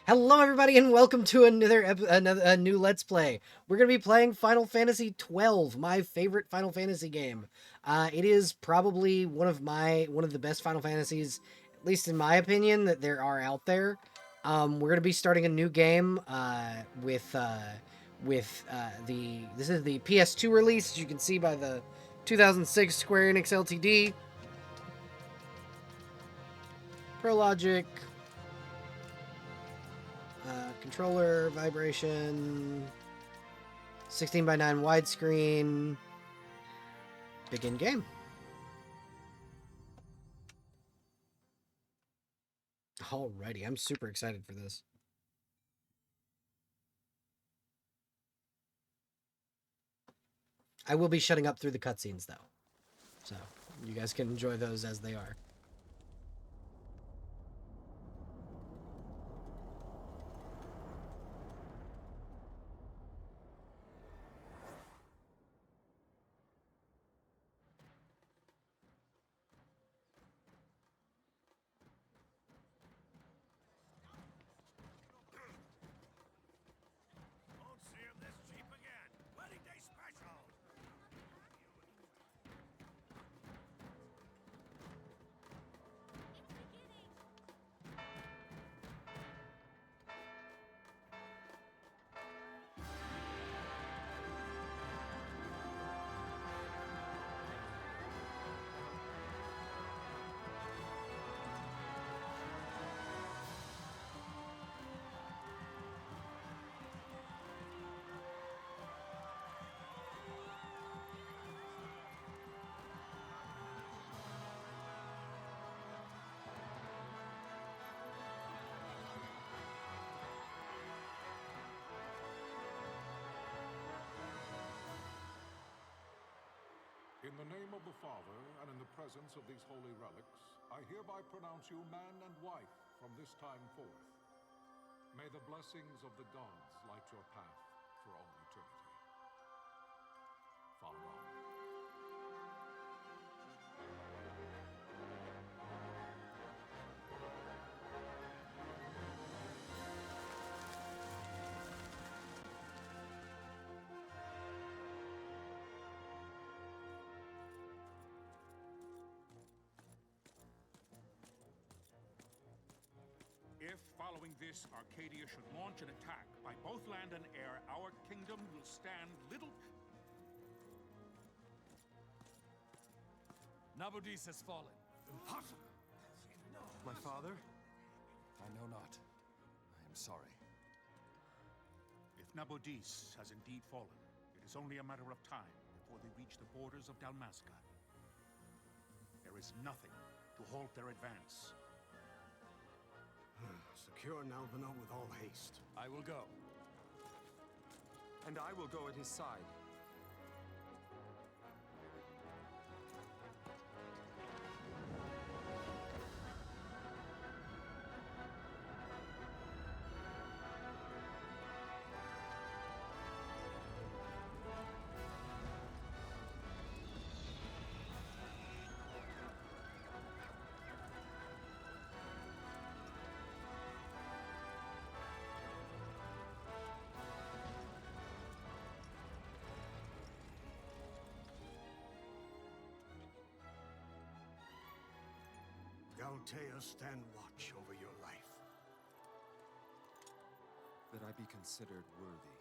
Hello, everybody, and welcome to another new Let's Play. We're gonna be playing Final Fantasy XII, my favorite Final Fantasy game. It is probably one of the best Final Fantasies, at least in my opinion, that there are out there. We're gonna be starting a new game with this is the PS2 release, as you can see by the 2006 Square Enix Ltd. ProLogic. Controller, vibration, 16 by 9 widescreen, begin game. Alrighty, I'm super excited for this. I will be shutting up through the cutscenes though, so you guys can enjoy those as they are. In the name of the Father, and in the presence of these holy relics, I hereby pronounce you man and wife from this time forth. May the blessings of the gods light your path for all eternity. Father on. If, following this, Arcadia should launch an attack by both land and air, our kingdom will stand little... Nabudis has fallen. Impossible! My father? I know not. I am sorry. If Nabudis has indeed fallen, it is only a matter of time before they reach the borders of Dalmasca. There is nothing to halt their advance. Secure Nalvino with all haste. I will go. And I will go at his side. Galtea, stand watch over your life. That I be considered worthy.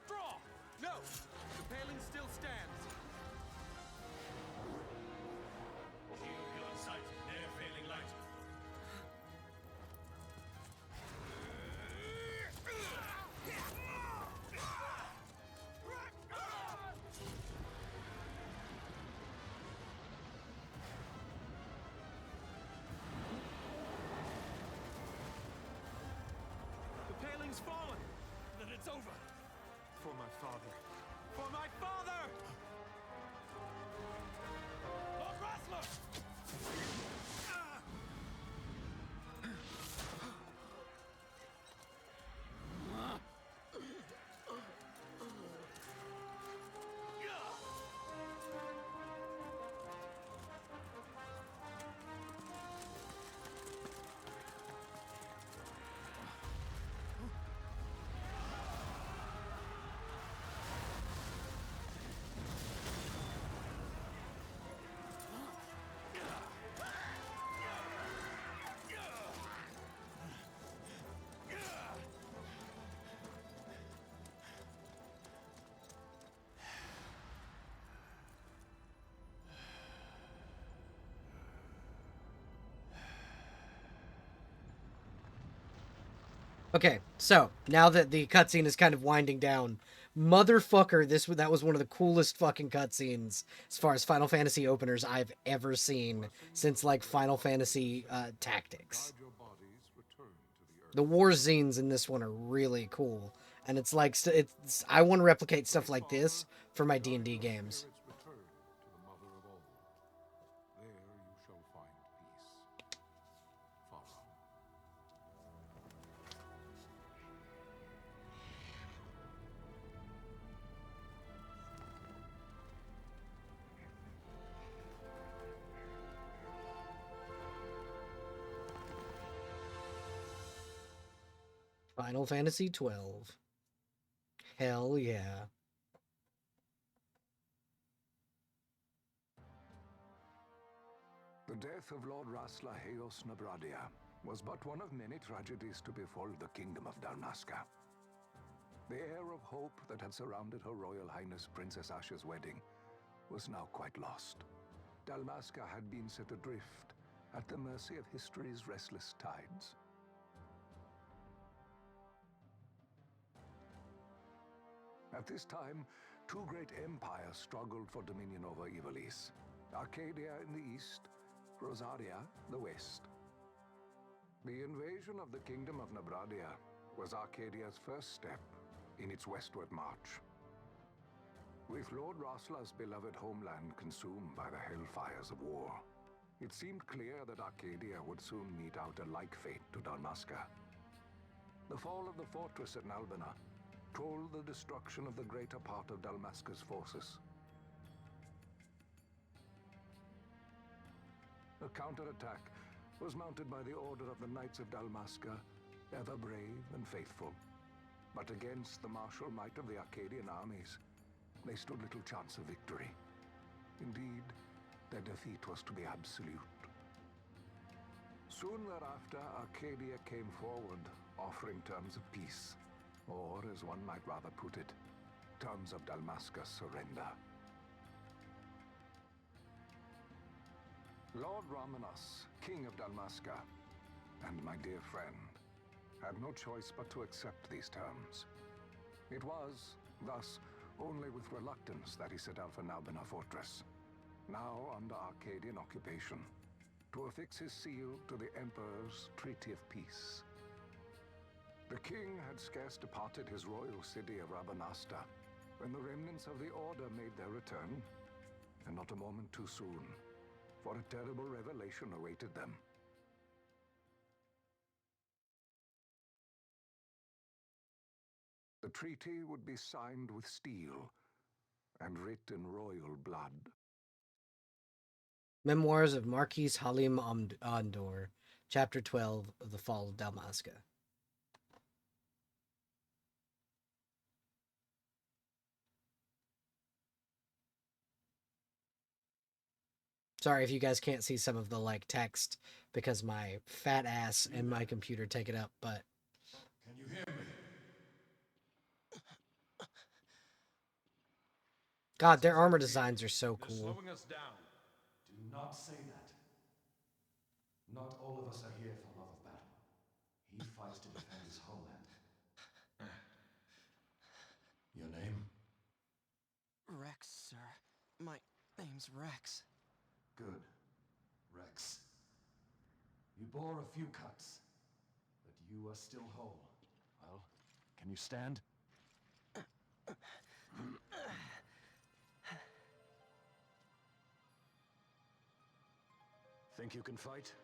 Withdraw! No! The paling still stands. Shield hill in sight. Near failing light. The paling's fallen. Then it's over. For my father. For my father! Lord Rassler! Okay, so now that the cutscene is kind of winding down, motherfucker, that was one of the coolest fucking cutscenes as far as Final Fantasy openers I've ever seen since like Final Fantasy Tactics. Guide your bodies return to the earth. The war scenes in this one are really cool, and it's like I want to replicate stuff like this for my D&D games. Spirits return to the mother of all. There you shall find peace. Follow. Final Fantasy 12. Hell yeah. The death of Lord Rassler Heos Nabradia was but one of many tragedies to befall the Kingdom of Dalmasca. The air of hope that had surrounded Her Royal Highness Princess Asha's wedding was now quite lost. Dalmasca had been set adrift at the mercy of history's restless tides. At this time, two great empires struggled for dominion over Ivalice. Arcadia in the east, Rosaria the west. The invasion of the Kingdom of Nabradia was Arcadia's first step in its westward march. With Lord Rassler's beloved homeland consumed by the hellfires of war, it seemed clear that Arcadia would soon mete out a like fate to Dalmasca. The fall of the fortress at Nalbina told the destruction of the greater part of Dalmasca's forces. A counterattack was mounted by the order of the Knights of Dalmasca, ever brave and faithful. But against the martial might of the Arcadian armies, they stood little chance of victory. Indeed, their defeat was to be absolute. Soon thereafter, Arcadia came forward, offering terms of peace, or, as one might rather put it, terms of Dalmasca's surrender. Lord Ramenas, King of Dalmasca, and my dear friend, had no choice but to accept these terms. It was, thus, only with reluctance that he set out for Nalbina Fortress, now under Arcadian occupation, to affix his seal to the Emperor's Treaty of Peace. The king had scarce departed his royal city of Rabanasta when the remnants of the Order made their return, and not a moment too soon, for a terrible revelation awaited them. The treaty would be signed with steel and writ in royal blood. Memoirs of Marquis Halim Andor, Chapter 12 of The Fall of Dalmasca. Sorry if you guys can't see some of the like text because my fat ass and my computer take it up, but Can you hear me? God, their armor designs are so You're cool. slowing us down. Do not say that. Not all of us are here for love of battle. He fights to defend his homeland. Your name? Rex, sir. My name's Rex. Good. Rex. You bore a few cuts, but you are still whole. Well, can you stand? Think you can fight?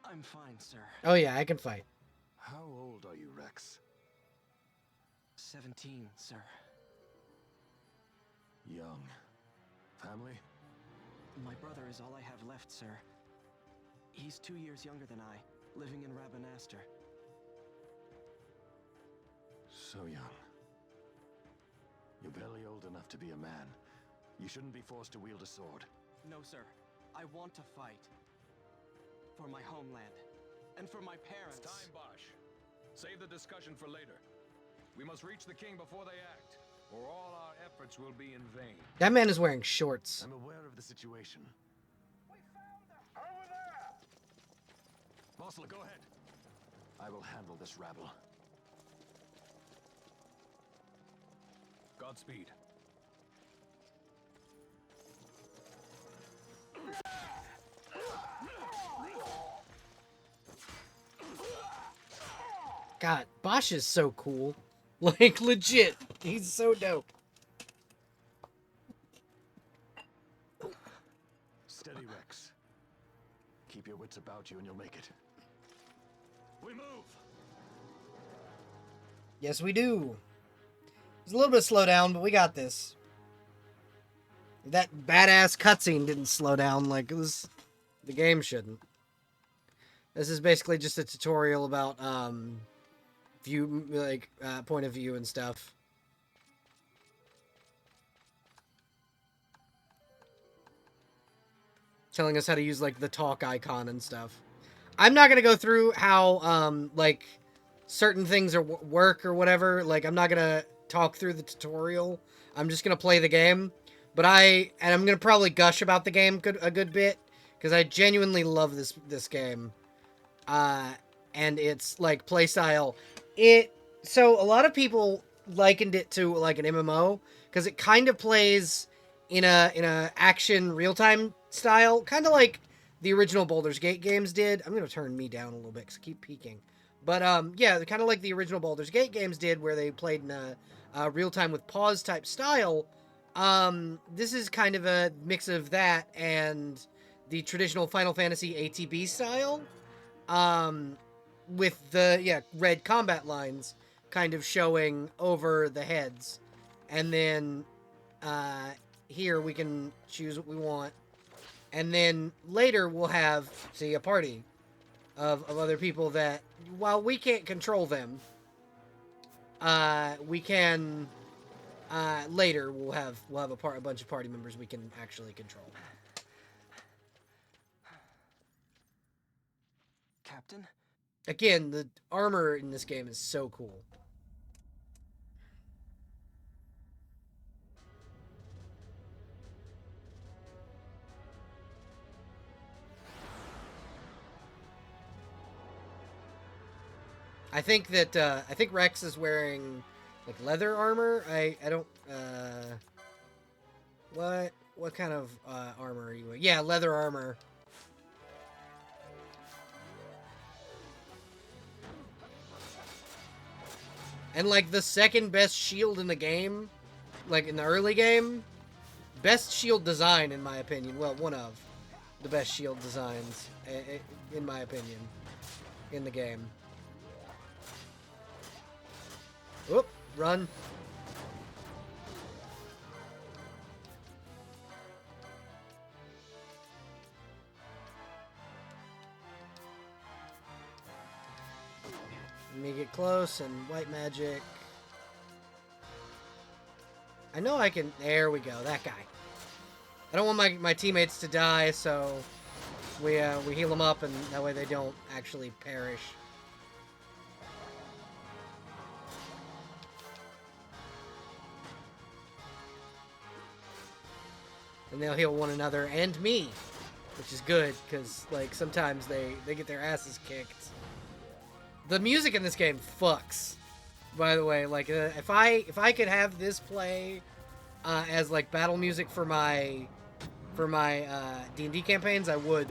I'm fine, sir. Oh yeah, I can fight. How old are you, Rex? 17, sir. Young. Family? My brother is all I have left, sir. He's 2 years younger than I, living in Rabanastre. So young. You're barely old enough to be a man. You shouldn't be forced to wield a sword. No, sir. I want to fight. For my homeland. And for my parents. It's time, Bosch. Save the discussion for later. We must reach the king before they act, or all our efforts will be in vain. That man is wearing shorts. I'm aware of the situation. We found them! Over there! Bossler, go ahead. I will handle this rabble. Godspeed. God, Bosch is so cool. Like, legit. He's so dope. Steady, Rex. Keep your wits about you and you'll make it. We move! Yes, we do. There's a little bit of slowdown, but we got this. That badass cutscene didn't slow down like it was. The game shouldn't. This is basically just a tutorial about view, like point of view and stuff. Telling us how to use like the talk icon and stuff. I'm not gonna go through how like certain things work or whatever. Like I'm not gonna talk through the tutorial. I'm just gonna play the game. But I'm gonna probably gush about the game a good bit because I genuinely love this game. And its like playstyle. So a lot of people likened it to like an MMO because it kind of plays in a action real time style, kind of like the original Baldur's Gate games did. I'm gonna turn me down a little bit because I keep peeking. But yeah, kind of like the original Baldur's Gate games did, where they played in a real time with pause type style. This is kind of a mix of that and the traditional Final Fantasy ATB style. With the red combat lines kind of showing over the heads, and then here we can choose what we want, and then later we'll have a party of other people that, while we can't control them, we can later we'll have a bunch of party members we can actually control. Captain? Again, the armor in this game is so cool. I think Rex is wearing like leather armor. I don't what kind of armor are you wearing? Yeah, leather armor. And like the second best shield in the game, like in the early game, best shield design in my opinion. Well, one of the best shield designs in my opinion in the game. Whoop, run. Let me get close and white magic. I know I can. There we go. That guy. I don't want my teammates to die, so we heal them up, and that way they don't actually perish. and they'll heal one another and me, which is good because like sometimes they get their asses kicked. The music in this game fucks. By the way, like if I could have this play as like battle music for my D&D campaigns, I would.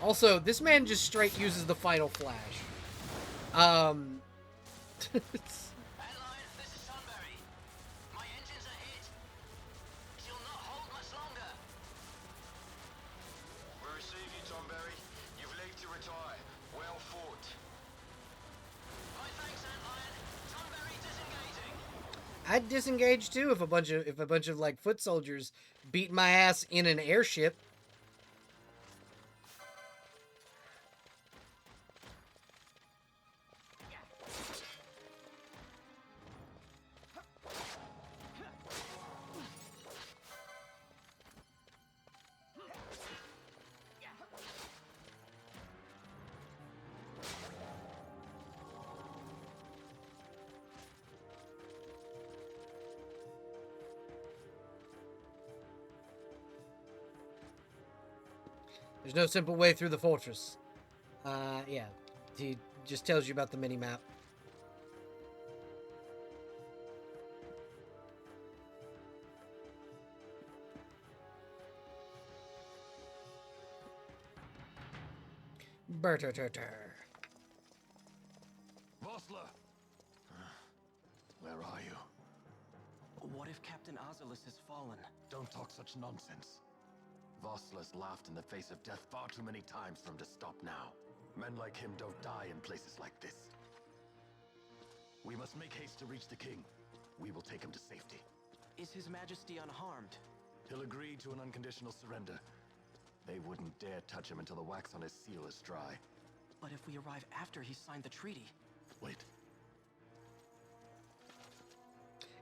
Also, this man just straight uses the Final Flash. Allied, this is Sunbury. My engines are hit. She'll not hold much longer. We receive you, Sunbury. You've leave to retire. Well fought. My thanks, Allied. Sunbury disengaging. I'd disengage too if a bunch of like foot soldiers beat my ass in an airship. There's no simple way through the fortress. Yeah. He just tells you about the mini-map. Burter-ter-ter. Vossler! Where are you? What if Captain Ivalice has fallen? Don't talk such nonsense. Vossler's laughed in the face of death far too many times for him to stop now. Men like him don't die in places like this. We must make haste to reach the king. We will take him to safety. Is His Majesty unharmed? He'll agree to an unconditional surrender. They wouldn't dare touch him until the wax on his seal is dry. But if we arrive after he signed the treaty? Wait.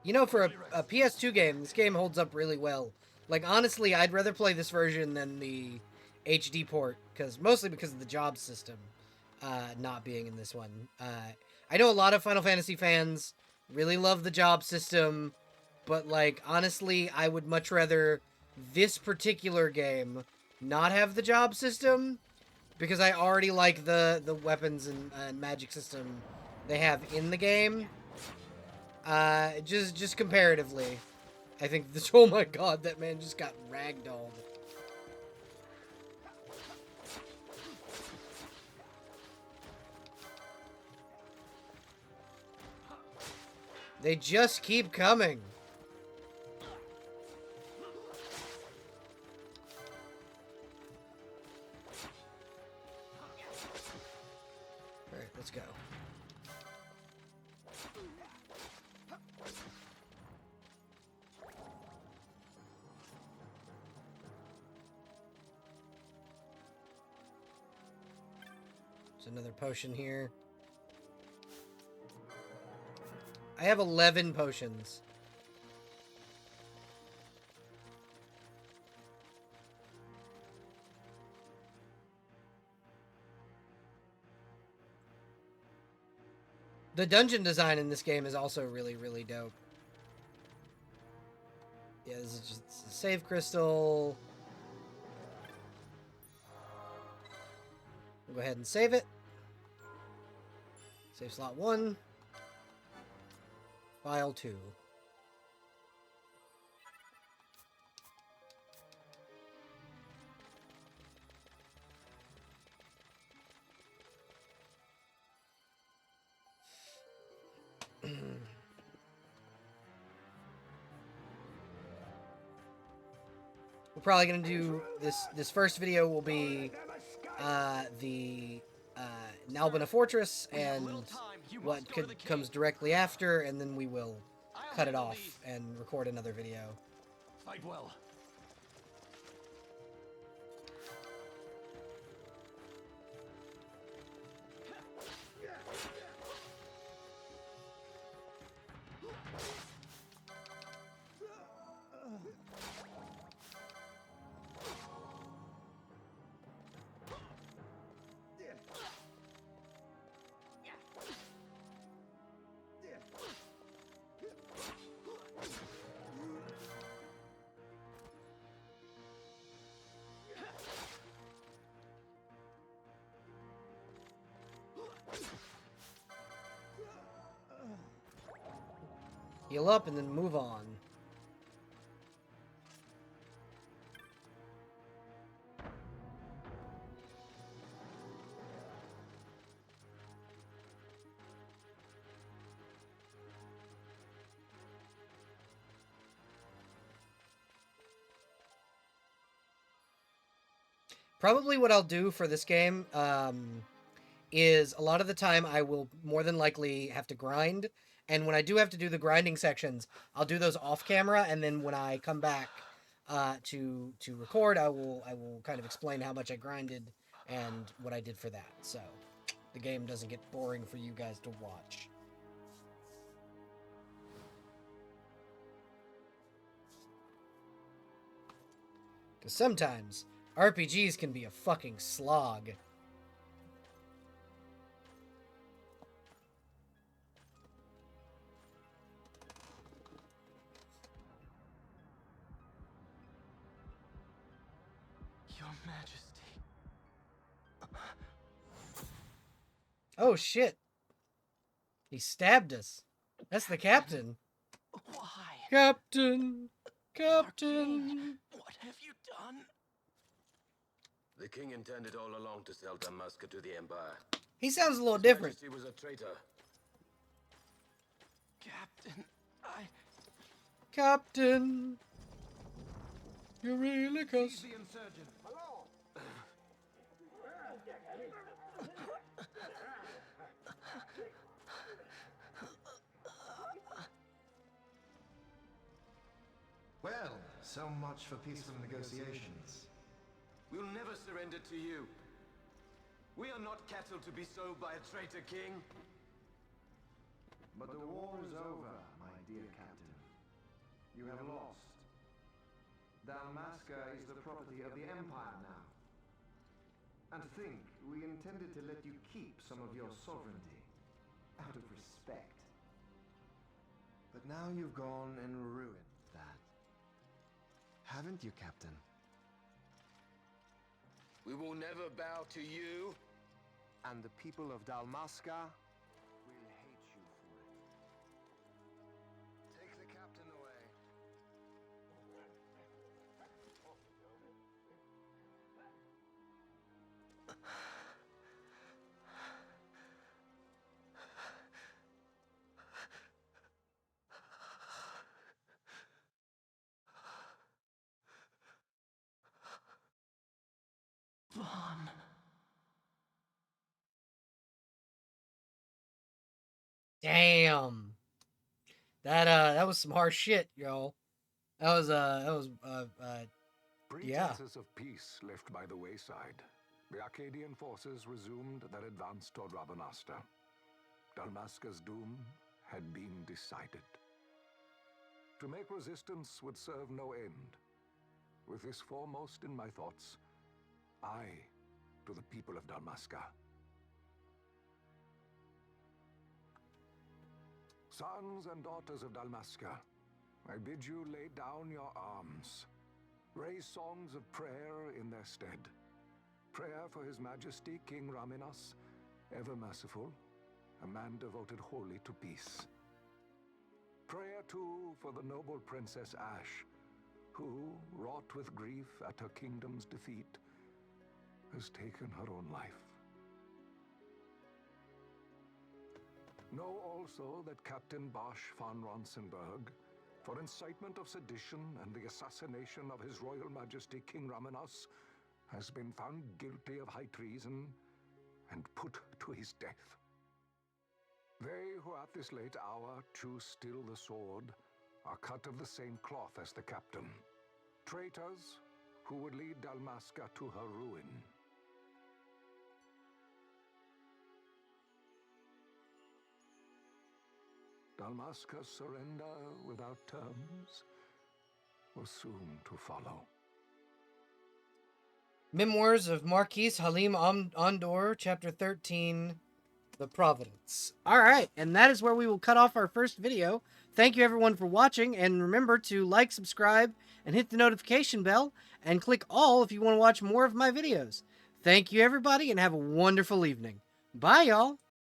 You know, for a PS2 game, this game holds up really well. Like, honestly, I'd rather play this version than the HD port, mostly because of the job system not being in this one. I know a lot of Final Fantasy fans really love the job system, but, like, honestly, I would much rather this particular game not have the job system, because I already like the weapons and magic system they have in the game. Just comparatively. I think this, oh my god, that man just got ragdolled. They just keep coming. Alright, let's go. There's another potion here. I have 11 potions. The dungeon design in this game is also really, really dope. Yeah, this is just a save crystal. We'll go ahead and save it. Save slot 1. File 2. We're probably gonna do this first video will be the Nalbina Fortress and what comes directly after, and then we will cut it off and record another video. Fight well. Heal up and then move on. Probably what I'll do for this game is a lot of the time I will more than likely have to grind. And when I do have to do the grinding sections, I'll do those off camera. And then when I come back to record, I will kind of explain how much I grinded and what I did for that. So the game doesn't get boring for you guys to watch. Because sometimes RPGs can be a fucking slog. Your Majesty. Oh shit. He stabbed us. That's the captain. Why? Captain! Our Captain! king, what have you done? The king intended all along to sell Damascus to the Empire. He sounds a little His different. Majesty was a traitor. Captain, Captain! You really cuss. the insurgent. Well, so much for peaceful negotiations. We'll never surrender to you. We are not cattle to be sold by a traitor king. But the war is over, my dear captain. You have lost. Dalmasca is the property of the Empire now. And to think, we intended to let you keep some of your sovereignty, out of respect. But now you've gone and ruined that. Haven't you, Captain? We will never bow to you. And the people of Dalmasca will hate you for it. Take the captain away. Vaughn. Damn. That was some harsh shit, y'all. Yeah. Pretenses of peace left by the wayside, the Arcadian forces resumed their advance toward Rabanasta. Dalmasca's doom had been decided. To make resistance would serve no end. With this foremost in my thoughts, I to the people of Dalmasca. Sons and daughters of Dalmasca, I bid you lay down your arms. Raise songs of prayer in their stead. Prayer for His Majesty King Raminas, ever merciful, a man devoted wholly to peace. Prayer too for the noble Princess Ash, who, wrought with grief at her kingdom's defeat, has taken her own life. Know also that Captain Bosch von Ronsenberg, for incitement of sedition and the assassination of His Royal Majesty King Raminas, has been found guilty of high treason and put to his death. They who at this late hour choose still the sword are cut of the same cloth as the captain. Traitors who would lead Dalmasca to her ruin. Dalmasca's surrender without terms was soon to follow. Memoirs of Marquis Halim Andor, Chapter 13, The Providence. Alright, and that is where we will cut off our first video. Thank you everyone for watching, and remember to like, subscribe, and hit the notification bell, and click all if you want to watch more of my videos. Thank you everybody, and have a wonderful evening. Bye y'all!